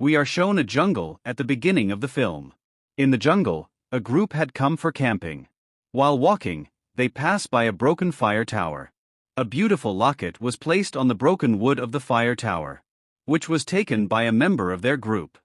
We are shown a jungle at the beginning of the film. In the jungle, a group had come for camping. While walking, they pass by a broken fire tower. A beautiful locket was placed on the broken wood of the fire tower, which was taken by a member of their group,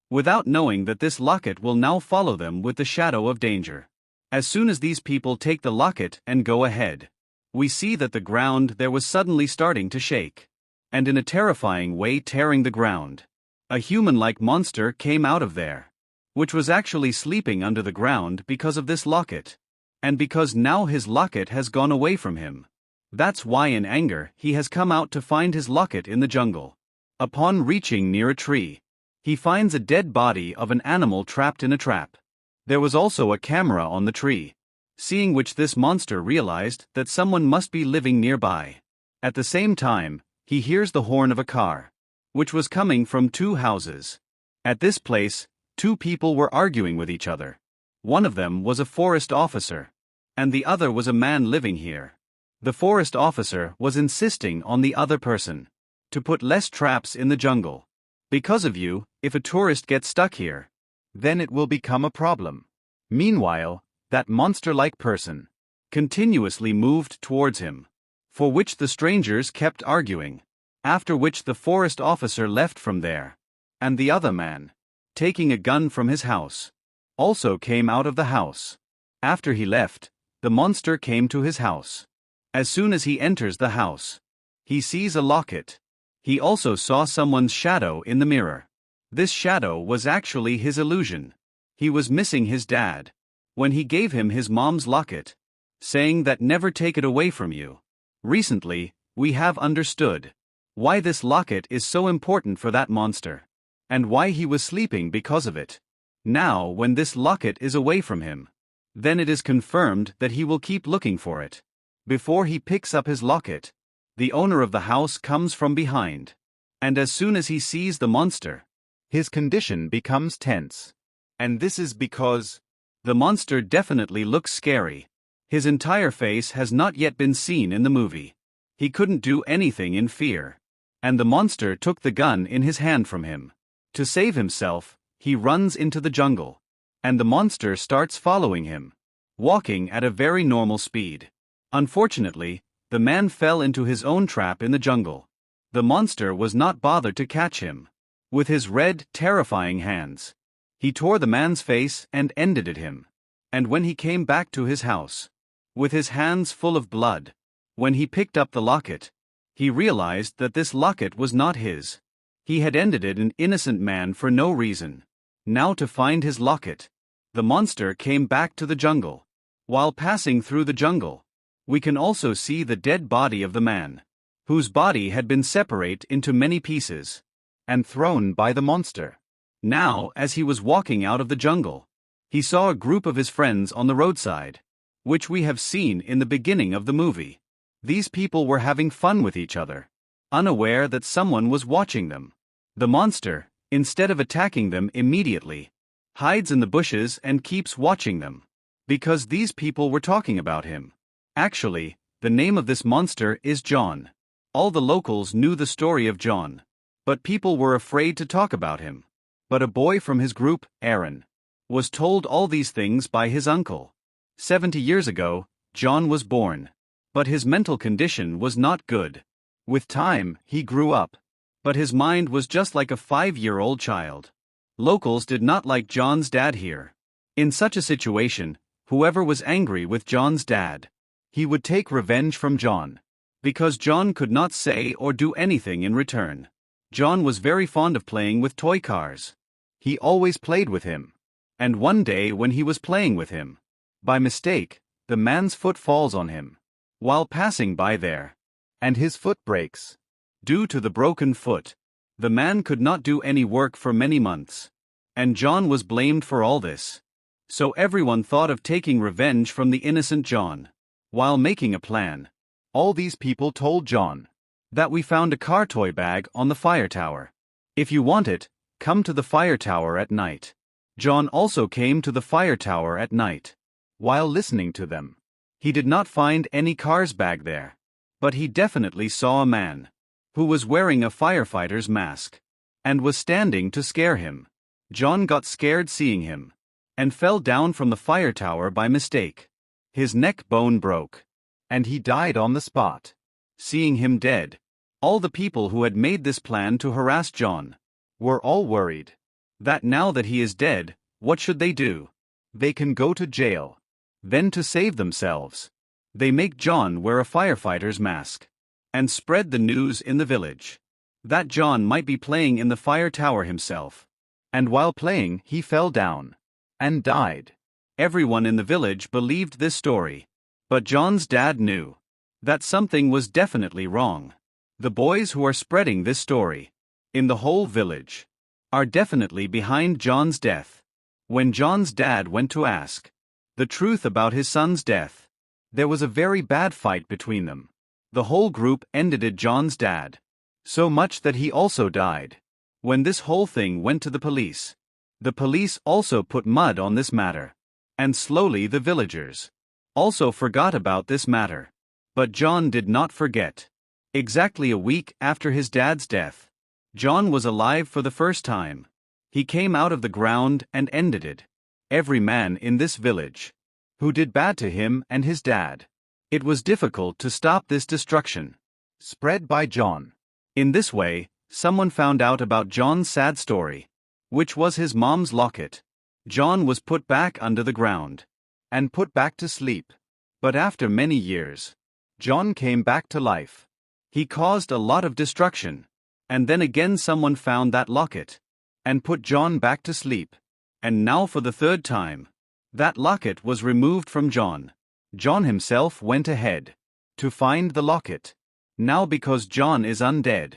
without knowing that this locket will now follow them with the shadow of danger. As soon as these people take the locket and go ahead, we see that the ground there was suddenly starting to shake, and in a terrifying way tearing the ground. A human-like monster came out of there, which was actually sleeping under the ground because of this locket, and because now his locket has gone away from him. That's why in anger he has come out to find his locket in the jungle. Upon reaching near a tree, he finds a dead body of an animal trapped in a trap. There was also a camera on the tree, seeing which this monster realized that someone must be living nearby. At the same time, he hears the horn of a car, which was coming from two houses. At this place, two people were arguing with each other. One of them was a forest officer, and the other was a man living here. The forest officer was insisting on the other person to put less traps in the jungle. Because of you, if a tourist gets stuck here, then it will become a problem. Meanwhile, that monster-like person continuously moved towards him, for which the strangers kept arguing, after which the forest officer left from there, and the other man, taking a gun from his house, also came out of the house. After he left, the monster came to his house. As soon as he enters the house, he sees a locket. He also saw someone's shadow in the mirror. This shadow was actually his illusion. He was missing his dad when he gave him his mom's locket, saying that never take it away from you. Recently, we have understood why this locket is so important for that monster, and why he was sleeping because of it. Now, when this locket is away from him, then it is confirmed that he will keep looking for it. Before he picks up his locket, the owner of the house comes from behind, and as soon as he sees the monster, his condition becomes tense. And this is because the monster definitely looks scary. His entire face has not yet been seen in the movie. He couldn't do anything in fear, and the monster took the gun in his hand from him. To save himself, he runs into the jungle, and the monster starts following him, walking at a very normal speed. Unfortunately, the man fell into his own trap in the jungle. The monster was not bothered to catch him. With his red, terrifying hands, he tore the man's face and ended at him. And when he came back to his house, with his hands full of blood, when he picked up the locket, he realized that this locket was not his. He had ended an innocent man for no reason. Now to find his locket, the monster came back to the jungle. While passing through the jungle, we can also see the dead body of the man, whose body had been separated into many pieces and thrown by the monster. Now, as he was walking out of the jungle, he saw a group of his friends on the roadside, which we have seen in the beginning of the movie. These people were having fun with each other, unaware that someone was watching them. The monster, instead of attacking them immediately, hides in the bushes and keeps watching them, because these people were talking about him. Actually, the name of this monster is John. All the locals knew the story of John, but people were afraid to talk about him. But a boy from his group, Ehren, was told all these things by his uncle. 70 years ago, John was born, but his mental condition was not good. With time, he grew up, but his mind was just like a 5-year-old child. Locals did not like John's dad here. In such a situation, whoever was angry with John's dad, he would take revenge from John, because John could not say or do anything in return. John was very fond of playing with toy cars. He always played with him. And one day when he was playing with him, by mistake, the man's foot falls on him while passing by there, and his foot breaks. Due to the broken foot, the man could not do any work for many months, and John was blamed for all this. So everyone thought of taking revenge from the innocent John. While making a plan, all these people told John that we found a car toy bag on the fire tower. If you want it, come to the fire tower at night. John also came to the fire tower at night. While listening to them, he did not find any car's bag there, but he definitely saw a man who was wearing a firefighter's mask. and was standing to scare him. John got scared seeing him, and fell down from the fire tower by mistake. His neck bone broke, and he died on the spot. Seeing him dead, all the people who had made this plan to harass John were all worried that now that he is dead, what should they do? They can go to jail. Then to save themselves, they make John wear a firefighter's mask and spread the news in the village that John might be playing in the fire tower himself, and while playing he fell down and died. Everyone in the village believed this story, but John's dad knew that something was definitely wrong. The boys who are spreading this story in the whole village are definitely behind John's death. When John's dad went to ask the truth about his son's death, there was a very bad fight between them. The whole group envied John's dad so much that he also died. When this whole thing went to the police also put mud on this matter, and slowly the villagers also forgot about this matter. But John did not forget. Exactly a week after his dad's death, John was alive for the first time. He came out of the ground and ended every man in this village who did bad to him and his dad. It was difficult to stop this destruction spread by John. In this way, someone found out about John's sad story, which was his mom's locket. John was put back under the ground and put back to sleep. But after many years, John came back to life. He caused a lot of destruction, and then again someone found that locket and put John back to sleep. And now for the third time, that locket was removed from John. John himself went ahead to find the locket. Now because John is undead,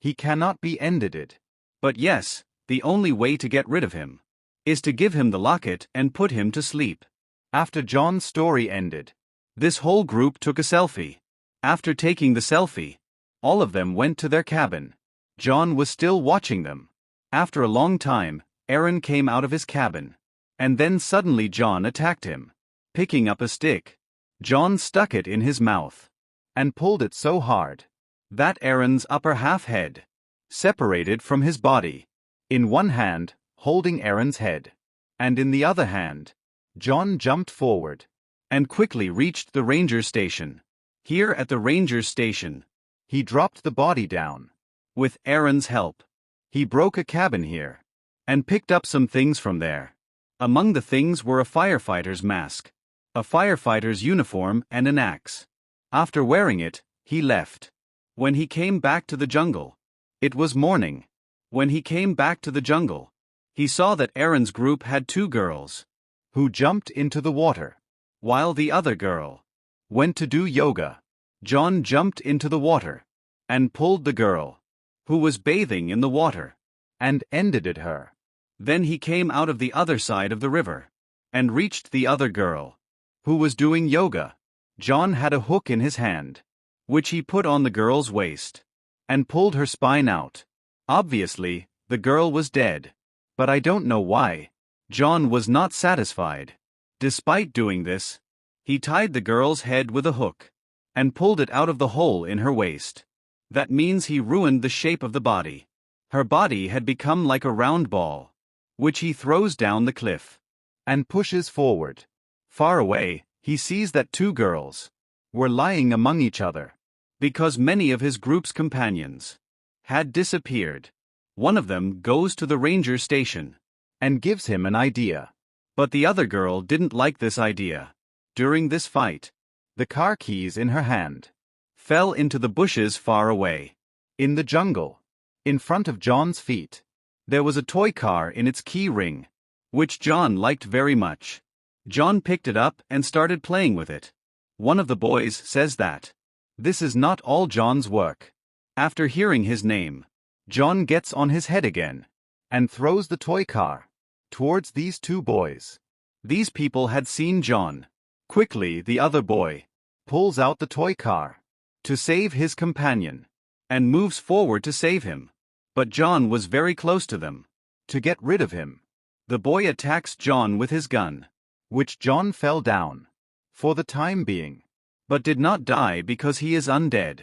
he cannot be ended. But yes, the only way to get rid of him is to give him the locket and put him to sleep. After John's story ended, this whole group took a selfie. After taking the selfie, all of them went to their cabin. John was still watching them. After a long time, Ehren came out of his cabin, and then suddenly John attacked him. Picking up a stick, John stuck it in his mouth and pulled it so hard that Ehren's upper half head separated from his body. In one hand, holding Ehren's head, and in the other hand, John jumped forward and quickly reached the ranger station. Here at the ranger station, he dropped the body down. With Ehren's help, he broke a cabin here and picked up some things from there. Among the things were a firefighter's mask, a firefighter's uniform, and an axe. After wearing it, he left. When he came back to the jungle, it was morning. When he came back to the jungle, he saw that Ehren's group had two girls who jumped into the water, while the other girl went to do yoga. John jumped into the water and pulled the girl who was bathing in the water and ended her. Then he came out of the other side of the river and reached the other girl who was doing yoga. John had a hook in his hand, which he put on the girl's waist and pulled her spine out. Obviously, the girl was dead, but I don't know why. John was not satisfied. Despite doing this, he tied the girl's head with a hook and pulled it out of the hole in her waist. That means he ruined the shape of the body. Her body had become like a round ball, which he throws down the cliff and pushes forward. Far away, he sees that two girls were lying among each other because many of his group's companions had disappeared. One of them goes to the ranger station and gives him an idea. But the other girl didn't like this idea. During this fight, the car keys in her hand fell into the bushes far away. In the jungle, in front of John's feet, there was a toy car in its key ring, which John liked very much. John picked it up and started playing with it. One of the boys says that this is not all John's work. After hearing his name, John gets on his head again and throws the toy car towards these two boys. These people had seen John. Quickly, the other boy pulls out the toy car to save his companion and moves forward to save him. But John was very close to them. To get rid of him, the boy attacks John with his gun, which John fell down for the time being, but did not die because he is undead.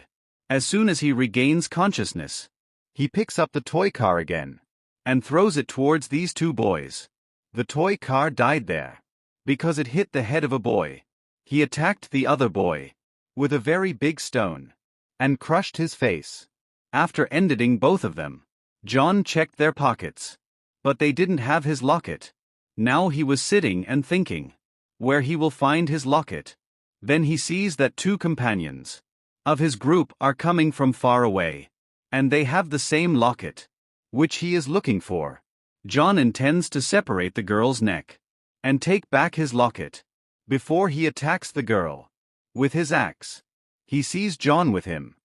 As soon as he regains consciousness, He picks up the toy car again and throws it towards these two boys. The toy car died there because it hit the head of a boy. He attacked the other boy with a very big stone and crushed his face. After ending both of them, John checked their pockets, but they didn't have his locket. Now he was sitting and thinking where he will find his locket. Then he sees that two companions of his group are coming from far away, and they have the same locket, which he is looking for. John intends to separate the girl's neck and take back his locket before he attacks the girl with his axe. He sees John with him.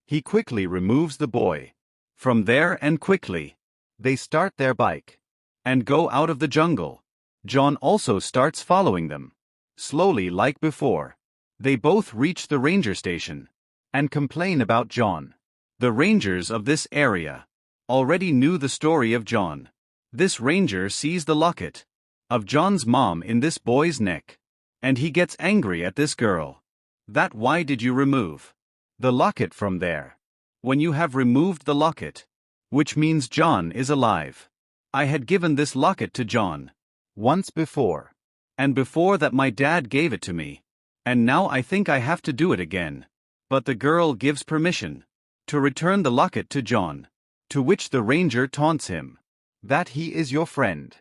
He quickly removes the boy from there and quickly they start their bike and go out of the jungle. John also starts following them, slowly like before. They both reach the ranger station and complain about John. The rangers of this area already knew the story of John. This ranger sees the locket of John's mom in this boy's neck, and he gets angry at this girl. That why did you remove the locket from there? When you have removed the locket, which means John is alive. I had given this locket to John once before, and before that my dad gave it to me, and now I think I have to do it again. But the girl gives permission to return the locket to John, to which the ranger taunts him that he is your friend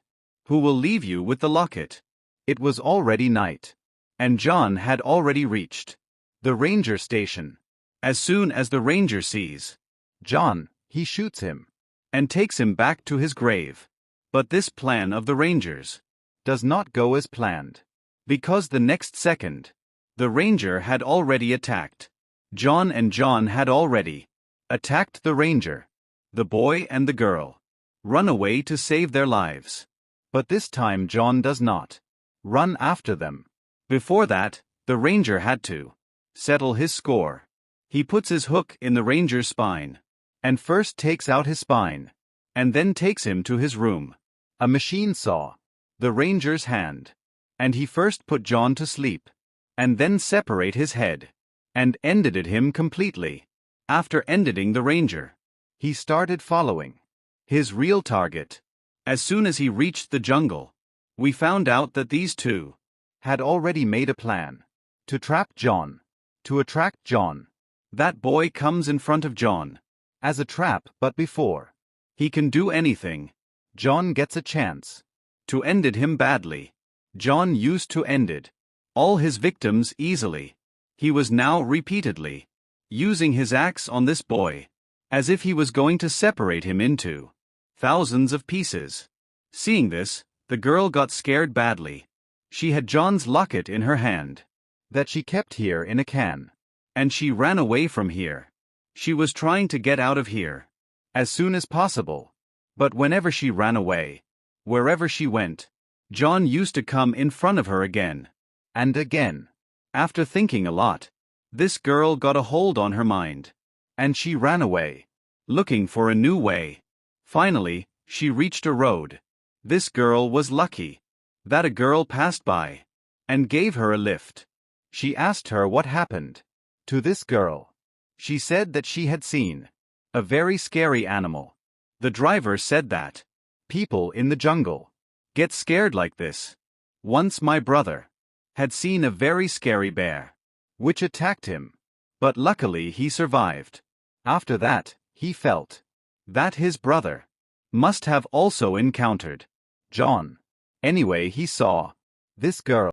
who will leave you with the locket. It was already night, and John had already reached the ranger station. As soon as the ranger sees John, he shoots him and takes him back to his grave. But this plan of the rangers does not go as planned, because the next second, the ranger had already attacked John, and John had already attacked the ranger. The boy and the girl run away to save their lives. But this time John does not run after them. Before that, the ranger had to settle his score. He puts his hook in the ranger's spine, and first takes out his spine, and then takes him to his room. A machine saw the ranger's hand, and he first put John to sleep, and then separate his head, and ended him completely. After ending the ranger, he started following his real target. As soon as he reached the jungle, we found out that these two had already made a plan to trap John, to attract John. That boy comes in front of John as a trap, but before he can do anything, John gets a chance to end him badly. John used to end all his victims easily. He was now repeatedly using his axe on this boy, as if he was going to separate him into thousands of pieces. Seeing this, the girl got scared badly. She had John's locket in her hand that she kept here in a can, and she ran away from here. She was trying to get out of here as soon as possible, but whenever she ran away, wherever she went, John used to come in front of her again and again. After thinking a lot, this girl got a hold on her mind, and she ran away, looking for a new way. Finally, she reached a road. This girl was lucky that a girl passed by and gave her a lift. She asked her what happened to this girl. She said that she had seen a very scary animal. The driver said that people in the jungle get scared like this. Once my brother had seen a very scary bear, which attacked him, but luckily he survived. After that, he felt that his brother must have also encountered John. Anyway, he saw this girl